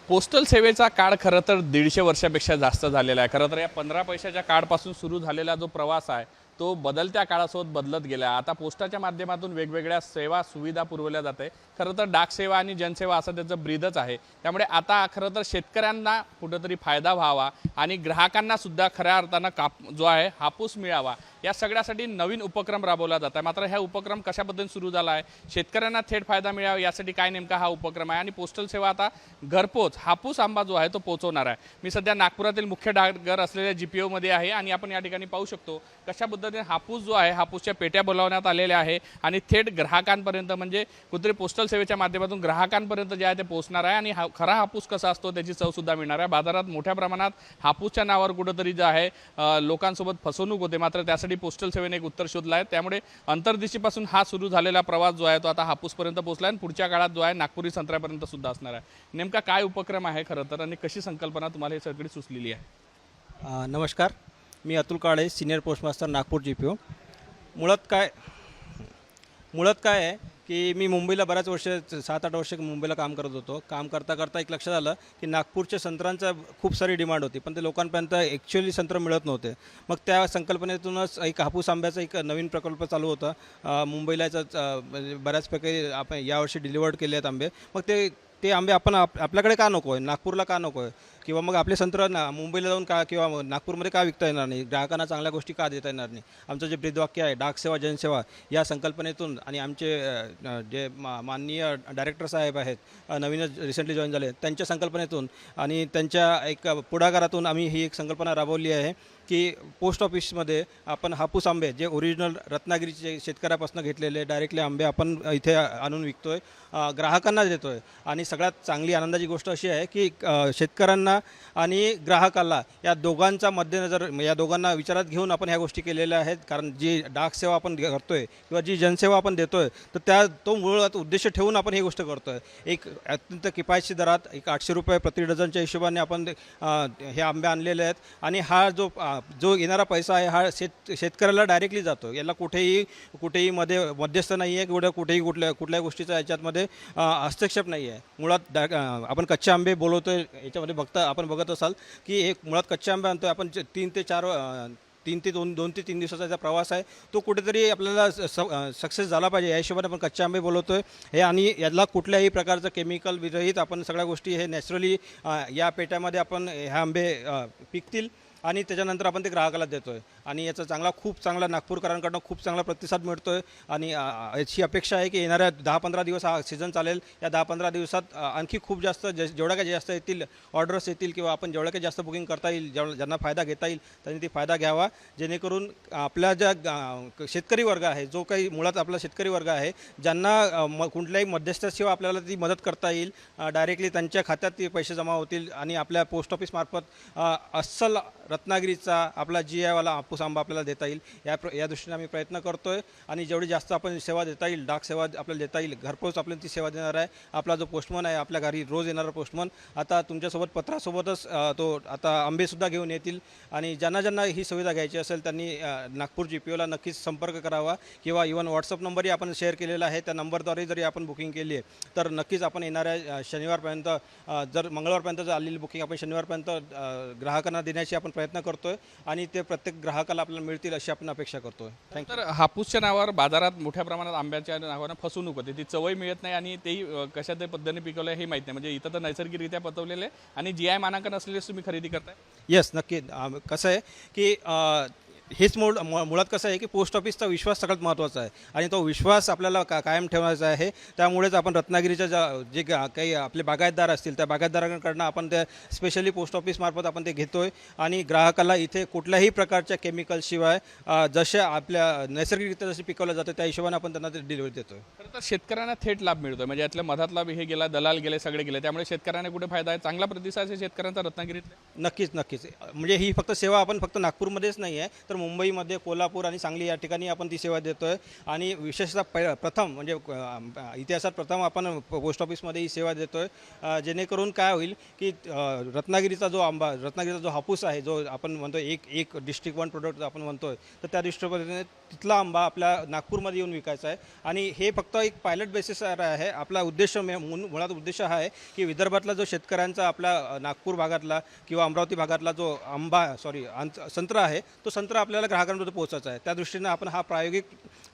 Postal सेवेचा काळ खरं तर 150 वर्षापेक्षा जास्त झालेला आहे। खरं तर या 15 पैशाच्या काळापासून सुरू झालेला जो प्रवास आहे तो बदलत्या काळासोबत बदलत गेला आहे। आता पोस्टाच्या माध्यमातून वेगवेगळ्या सेवा सुविधा पुरवल्या जाते। खरं तर डाक सेवा आणि जनसेवा असं त्याचं ब्रीदच आहे। त्यामुळे आता खरं तर शेतकऱ्यांना कुठेतरी फायदा व्हावा आणि ग्राहकांना सुद्धा खऱ्या अर्थानं जो आहे हापूस मिळावा या सगळ्यासाठी नवीन उपक्रम राबवला जात आहे। मात्र हा उपक्रम कशा पद्धतीने सुरू झाला आहे, शेतकऱ्यांना थेट फायदा मिळावा यासाठी काय नेमका हा उपक्रम आहे आणि पोस्टल सेवा आता घरपोच हापूस आंबा जो आहे तो पोहोचवणार आहे। मी सध्या नागपुरातील मुख्य डाकघर असलेल्या GPO मध्ये आहे आणि आपण या ठिकाणी पाहू शकतो कशा पद्धतीने हापूस जो आहे हापूसच्या पेट्या बोलावण्यात आलेल्या आहे आणि थेट ग्राहकांपर्यंत म्हणजे कुठेतरी पोस्टल सेवेच्या माध्यमातून ग्राहकांपर्यंत जे आहे ते पोहोचणार आहे आणि खरा हापूस कसा असतो त्याची चव सुद्धा मिळणार आहे। बाजारात मोठ्या प्रमाणात हापूसच्या नावावर कुठेतरी जे आहे लोकांसोबत फसवणूक होते, मात्र त्यासाठी पोस्टल सेवेने एक उत्तर शोधलं आहे। त्यामुळे अंतर्दिशीपासून हा सुरू झालेला प्रवास जो आहे तो आता हापूसपर्यंत पोहोचला आणि पुढच्या काळात जो आहे नागपुरी संत्र्यापर्यंत सुद्धा असणार आहे। नेमका काय उपक्रम आहे खरं तर आणि कशी संकल्पना तुम्हाला हे सगळी सुचलेली आहे? नमस्कार, मी अतुल काळे, सिनियर पोस्टमास्टर नागपूर GPO। मुळात काय आहे की मी मुंबईला बऱ्याच वर्ष 7-8 वर्ष मुंबईला काम करत होतो। काम करता करता एक लक्षात आलं की नागपूरच्या संत्र्यांचा खूप सारी डिमांड होती, पण ते लोकांपर्यंत ॲक्च्युअली संत्र मिळत नव्हते। मग त्या संकल्पनेतूनच एक हापूस आंब्याचा एक नवीन प्रकल्प चालू होता। मुंबईला म्हणजे बऱ्याचपैकी आपण यावर्षी डिलिव्हर्ड केले आहेत आंबे। मग ते आंबे आपण आपल्याकडे का नको आहे, नागपूरला का नको आहे, किंवा मग आपले संत्र मुंबईला जाऊन का किंवा नागपूरमध्ये का विकता येणार नाही, ग्राहकांना चांगल्या गोष्टी का देता येणार नाही। आमचं जे ब्रीदवाक्य आहे डाक सेवा जनसेवा या संकल्पनेतून आणि आमचे जे माननीय डायरेक्टर साहेब आहेत नवीनच रिसेंटली जॉईन झाले त्यांच्या संकल्पनेतून आणि त्यांच्या एक पुढाकारातून आम्ही ही एक संकल्पना राबवली आहे की पोस्ट ऑफिसमध्ये आपण हापूस आंबे जे ओरिजिनल रत्नागिरीचे शेतकऱ्यापासून घेतलेले डायरेक्टली आंबे आपण इथे आणून विकतोय, ग्राहकांना देतोय। आणि सगळ्यात चांगली आनंदाची गोष्ट अशी आहे की शेतकऱ्यांना आणि ग्राहकाला या दोघांचा मध्यनजर या दोघांना विचारात घेऊन आपण ह्या गोष्टी केलेल्या आहेत। कारण जी डाक सेवा आपण करतोय किंवा जी जनसेवा आपण देतोय तर तो मुळात उद्देश ठेवून आपण ही गोष्ट करतोय। एक अत्यंत किफायतशीर दरात एक 800 रुपये प्रति डझनच्या हिशोबाने आपण हे आंबे आणलेले आहेत आणि हा जो येणारा पैसा आहे हा शेतकऱ्याला डायरेक्टली जातो। याला कुठेही मध्यस्थ नाही आहे, कुठल्याही गोष्टीचा याच्यामध्ये हस्तक्षेप नाही आहे। मुळात आपण कच्चे आंबे बोलवतोय याच्यामध्ये आपण बघत असाल की एक मुळात कच्चे आंबे आणतोय आपण 2 ते 3 दिवसाचा प्रवास आहे, तो कुठेतरी आपल्याला सक्सेस झाला पाहिजे या हिशोबाने आपण कच्चे आंबे बोलवतोय हे। आणि याला कुठल्याही प्रकारचं केमिकल विरहित आपण सगळ्या गोष्टी हे नॅचरली या पेट्यामध्ये आपण हे आंबे पिकतील आणि त्याच्यानंतर आपण ते ग्राहकाला देतोय आणि याचा खूप चांगला नागपूरकरांकडून खूप चांगला प्रतिसाद मिळतोय आणि याची अपेक्षा आहे की येणाऱ्या 10-15 दिवस हा सीझन चालेल। या 10-15 दिवसात आणखी खूप जास्त जेवढ्या काही जास्त येतील ऑर्डर्स येतील किंवा आपण जेवढ्या काही जास्त बुकिंग करता येईल, ज्यांना फायदा घेता येईल त्यांनी ते फायदा घ्यावा, जेणेकरून आपला ज्या शेतकरी वर्ग आहे जो काही मुळात आपला शेतकरी वर्ग आहे ज्यांना कुठल्याही मध्यस्थाशिवाय आपल्याला ती मदत करता येईल, डायरेक्टली त्यांच्या खात्यात ते पैसे जमा होतील आणि आपल्या पोस्ट ऑफिसमार्फत अस्सल रत्नागिरीचा आपला GI वाला हापूस आंबा आपल्याला देता येईल या दृष्टीने आम्ही प्रयत्न करतोय। आणि जेवढी जास्त आपण सेवा देता येईल, डाक सेवा आपल्याला देता येईल, घरपोच आपल्याला ती सेवा देणार आहे। आपला जो पोस्टमन आहे आपल्या घरी रोज येणारा पोस्टमन आता तुमच्यासोबत पत्रासोबतच तो आता आंबेसुद्धा घेऊन येतील आणि ज्यांना ही सुविधा घ्यायची असेल त्यांनी नागपूर GPOला नक्कीच संपर्क करावा किंवा इव्हन व्हॉट्सअप नंबरही आपण शेअर केलेला आहे। त्या नंबरद्वारे जरी आपण बुकिंग केली आहे तर नक्कीच आपण येणाऱ्या शनिवारपर्यंत जर मंगळवारपर्यंत जर आलेली बुकिंग आपण शनिवारपर्यंत ग्राहकांना देण्याची आपण प्रयत्न करतोय आणि ते प्रत्येक ग्राहकाला आपल्याला मिळतील अशी आपण अपेक्षा करतोय। तर हापूसच्या नावावर बाजारात मोठ्या प्रमाणात आंब्याच्या नावानं फसवणूक होते, ती चवही मिळत नाही आणि तेही कशा ते पद्धतीने पिकवलं हे माहीत नाही। म्हणजे इथं तर नैसर्गिकरित्या पतवलेले आणि GI मानांकन असलेलेच तुम्ही खरेदी करताय? येस, नक्की। कसं आहे की हेच मुळात कसं आहे की पोस्ट ऑफिसचा विश्वास सगळ्यात महत्त्वाचा आहे आणि तो विश्वास आपल्याला कायम ठेवायचा आहे। त्यामुळेच आपण रत्नागिरीच्या जे काही आपले बागायतदार असतील त्या बागायतदारांकडनं आपण ते स्पेशली पोस्ट ऑफिसमार्फत आपण ते घेतोय आणि ग्राहकाला इथे कुठल्याही प्रकारच्या केमिकलशिवाय जसे आपल्या नैसर्गिकरित्या जसे पिकवलं जातं त्या हिशोबाने आपण त्यांना ते डिलिव्हरी देतोय। खरं तर शेतकऱ्यांना थेट लाभ मिळतोय, म्हणजे यातल्या मधातला हे गेला, दलाल गेले, सगळे गेले, त्यामुळे शेतकऱ्यांना कुठे फायदा आहे? चांगला प्रतिसाद आहे शेतकऱ्यांचा रत्नागिरीत? नक्कीच। म्हणजे ही सेवा आपण फक्त नागपूरमध्येच नाही आहे तर मुंबईमध्ये, कोल्हापूर आणि सांगली या ठिकाणी आपण ती सेवा देतोय आणि विशेषतः प्रथम म्हणजे इतिहासात प्रथम आपण पोस्ट ऑफिसमध्ये ही सेवा देतोय, जेणेकरून काय होईल की रत्नागिरीचा जो हापूस आहे जो आपण म्हणतोय एक डिस्ट्रिक्ट वन प्रोडक्ट आपण म्हणतोय तर त्या दृष्टीने तिथला आंबा आपल्या नागपूरमध्ये येऊन विकायचा आहे. आणि हे फक्त एक पायलट बेसिसवर आहे. आपला उद्देश मुळात उद्देश हा आहे की विदर्भातला जो शेतकऱ्यांचा आपल्या नागपूर भागातला किंवा अमरावती भागातला जो संत्रा आहे तो संत्रा आपल्याला ग्राहकांपर्यंत पोहोचायचा आहे. त्या दृष्टीने आपण हा प्रायोगिक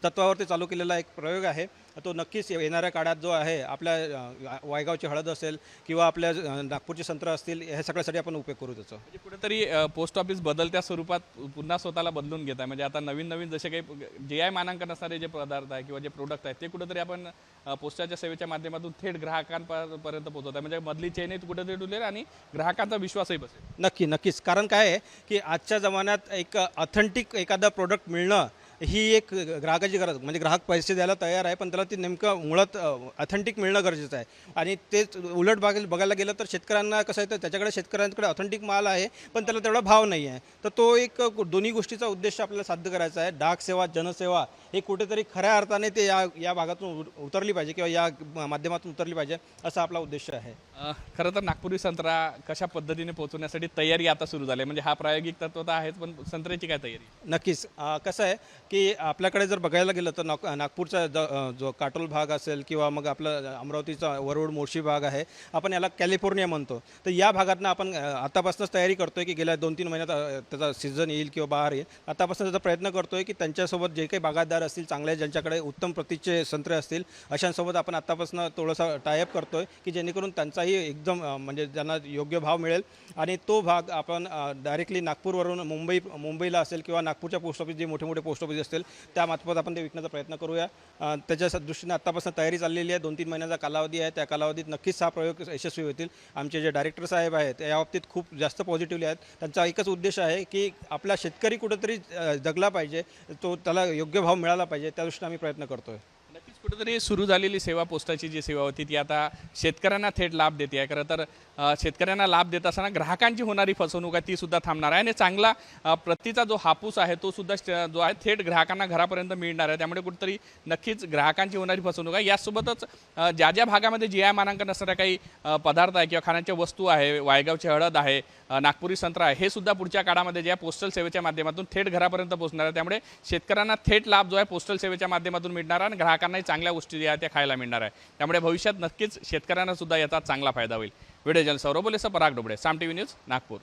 तत्वावरती चालू केलेला एक प्रयोग आहे. तो नक्कीच येणाऱ्या काळात जो आहे आपल्या वायगावची हळद असेल किंवा आपल्या नागपूरचे संत्र असतील ह्या सगळ्यासाठी आपण उपयोग करू त्याचा. म्हणजे कुठेतरी पोस्ट ऑफिस बदलत्या स्वरूपात पुन्हा स्वतःला बदलून घेत आहे. म्हणजे आता नवीन नवीन जसे काही GI मानांकन असणारे जे पदार्थ आहे किंवा जे प्रोडक्ट आहेत ते कुठेतरी आपण पोस्टाच्या सेवेच्या माध्यमातून थेट ग्राहकांपर्यंत पोहोचवत आहे. म्हणजे मधली चेन कुठेतरी डुलेल आणि ग्राहकांचा विश्वासही बसेल. नक्कीच. कारण काय आहे की आजच्या जमान्यात एक ऑथेंटिक एखादा प्रोडक्ट मिळणं ही एक ग्राहकाची गरज. म्हणजे ग्राहक पैसे द्यायला तयार आहे पण त्याला ती नेमकं मुळात ऑथेंटिक मिळणं गरजेचं आहे. आणि तेच उलट बघायला गेलं तर शेतकऱ्यांना कसं आहे तर त्याच्याकडे शेतकऱ्यांकडे ऑथेंटिक माल आहे पण त्याला तेवढा भाव नाही आहे. तर तो एक दोन्ही गोष्टीचा उद्देश आपल्याला साध्य करायचा आहे. डाक सेवा जनसेवा हे कुठेतरी खऱ्या अर्थाने ते या भागातून उतरली पाहिजे किंवा या माध्यमातून उतरली पाहिजे असा आपला उद्देश आहे. खरं तर नागपुरी संत्रा कशा पद्धतीने पोहोचवण्यासाठी तयारी आता सुरू झाली आहे. म्हणजे हा प्रायोगिक तत्व तर आहेच पण संत्र्याची काय तयारी? नक्कीच. कसं आहे की आपल्याकडे जर बघायला गेलं तर नागपूरचा जो काटोल भाग असेल किंवा मग आपलं अमरावतीचा वरुड मोर्शी भाग आहे आपण याला कॅलिफोर्निया म्हणतो. तर या भागातनं आपण आतापासूनच तयारी करतोय की गेल्या 2-3 महिन्यात त्याचा सीझन येईल किंवा बहार येईल. आतापासून त्याचा प्रयत्न करतोय की त्यांच्यासोबत जे काही बागायतदार असतील चांगले ज्यांच्याकडे उत्तम प्रतीचे संत्रे असतील अशांसोबत आपण आतापासून थोडासा टायअप करतोय की जेणेकरून त्यांचाही एकदम म्हणजे ज्यांना योग्य भाव मिळेल. आणि तो भाग आपण डायरेक्टली नागपूरवरून मुंबईला असेल किंवा नागपूरच्या पोस्ट ऑफिस जे मोठे मोठे पोस्ट ऑफिस असतील त्या मार्फत आपण ते विकण्याचा प्रयत्न करूया. त्याच्या दृष्टीने आत्तापासून तयारी चाललेली आहे. 2-3 महिन्याचा कालावधी आहे. त्या कालावधीत नक्कीच हा प्रयोग यशस्वी होतील. आमचे जे डायरेक्टर साहेब आहेत या बाबतीत खूप जास्त पॉझिटिव्हली आहेत. त्यांचा एकच उद्देश आहे की आपला शेतकरी कुठेतरी जगला पाहिजे तो त्याला योग्य भाव मिळाला पाहिजे त्या दृष्टीने आम्ही प्रयत्न करतोय. नक्कीच कुठेतरी सुरू झालेली सेवा पोस्टाची जी सेवा होती ती आता शेतकऱ्यांना थेट लाभ देते आहे. खरं तर शेतकऱ्यांना लाभ देत असताना ग्राहकांची होणारी फसवणूक आहे ती सुद्धा थांबणार आहे आणि चांगला प्रतीचा जो हापूस आहे तो सुद्धा जो आहे थेट ग्राहकांना घरापर्यंत मिळणार आहे. त्यामुळे कुठेतरी नक्कीच ग्राहकांची होणारी फसवणूक आहे. यासोबतच ज्या ज्या भागामध्ये GI मानांकन असणाऱ्या काही पदार्थ आहे किंवा खाण्याच्या वस्तू आहे, वायगावची हळद आहे, नागपुरी संत्रा आहे, हे सुद्धा पुढच्या काळामध्ये ज्या पोस्टल सेवेच्या माध्यमातून थेट घरापर्यंत पोहोचणार आहे. त्यामुळे शेतकऱ्यांना थेट लाभ जो आहे पोस्टल सेवेच्या माध्यमातून मिळणार आणि ग्राहकांनाही चांगल्या गोष्टी ज्या आहेत त्या खायला मिळणार आहे. त्यामुळे भविष्यात नक्कीच शेतकऱ्यांना सुद्धा याचा चांगला फायदा होईल. व्हिडिओ जर्नलिस्ट सौरभ बोलेसह पराग डोबळे, साम TV न्यूज, नागपूर.